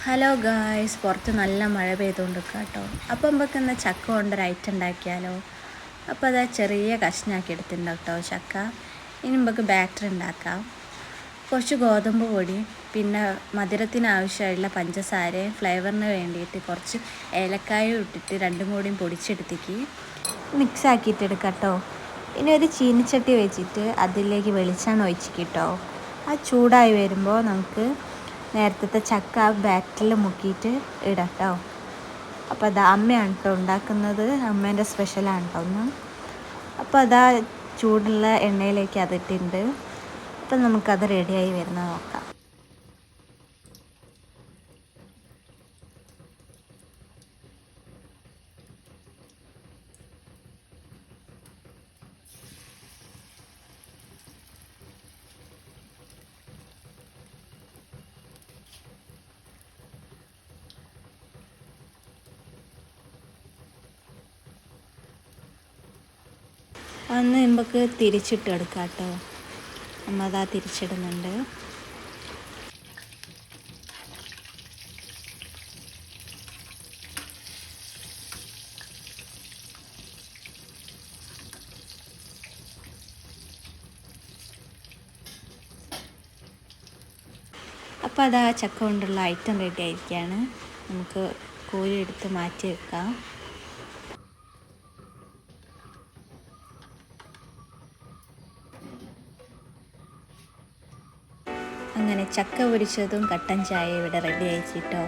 Hello guys, പുറത്ത് നല്ല മഴ പെയ്തുകൊണ്ടിരിക്കുക കേട്ടോ. അപ്പം നമുക്ക് ഇന്ന് ചക്ക കൊണ്ടൊരു ഐറ്റം ഉണ്ടാക്കിയാലോ. അപ്പോൾ അത് ചെറിയ കഷ്ണാക്കി എടുത്തിട്ടുണ്ട് കേട്ടോ ചക്ക. ഇനി നമുക്ക് ബാറ്റർ ഉണ്ടാക്കാം. കുറച്ച് ഗോതമ്പ് പൊടി, പിന്നെ മധുരത്തിന് ആവശ്യമായിട്ടുള്ള പഞ്ചസാരയും ഫ്ലേവറിന് വേണ്ടിയിട്ട് കുറച്ച് ഏലക്കായും ഇട്ടിട്ട് രണ്ടും കൂടിയും പൊടിച്ചെടുത്തേക്ക് മിക്സ് ആക്കിയിട്ട് എടുക്കാം കേട്ടോ. ഇനി ഒരു ചീനിച്ചട്ടി വെച്ചിട്ട് അതിലേക്ക് വെളിച്ചെണ്ണ ഒഴിച്ചിട്ടോ. ആ ചൂടായി വരുമ്പോൾ നമുക്ക് നേരത്തെ ചക്ക ബാറ്റിൽ മുക്കിയിട്ട് ഇടാം കേട്ടോ. അപ്പോൾ അതാ അമ്മയാണ് കേട്ടോ ഉണ്ടാക്കുന്നത്, അമ്മേൻ്റെ സ്പെഷ്യലാണ് കേട്ടോ ഒന്ന്. അപ്പോൾ അതാ ചൂടുള്ള എണ്ണയിലേക്ക് അതിട്ടുണ്ട്. അപ്പം നമുക്കത് റെഡിയായി വരുന്നത് നോക്കാം. അന്ന് നമുക്ക് തിരിച്ചിട്ട് എടുക്കാം കേട്ടോ. നമ്മൾ അതാ തിരിച്ചിടുന്നുണ്ട്. അപ്പോൾ അതാ ചക്ക കൊണ്ടുള്ള ഐറ്റം റെഡി ആയിരിക്കുകയാണ്. നമുക്ക് കോരി എടുത്ത് മാറ്റി വെക്കാം. അങ്ങനെ ചക്ക പൊരിച്ചതും കട്ടൻ ചായ ഇവിടെ റെഡി ആയിട്ടോ.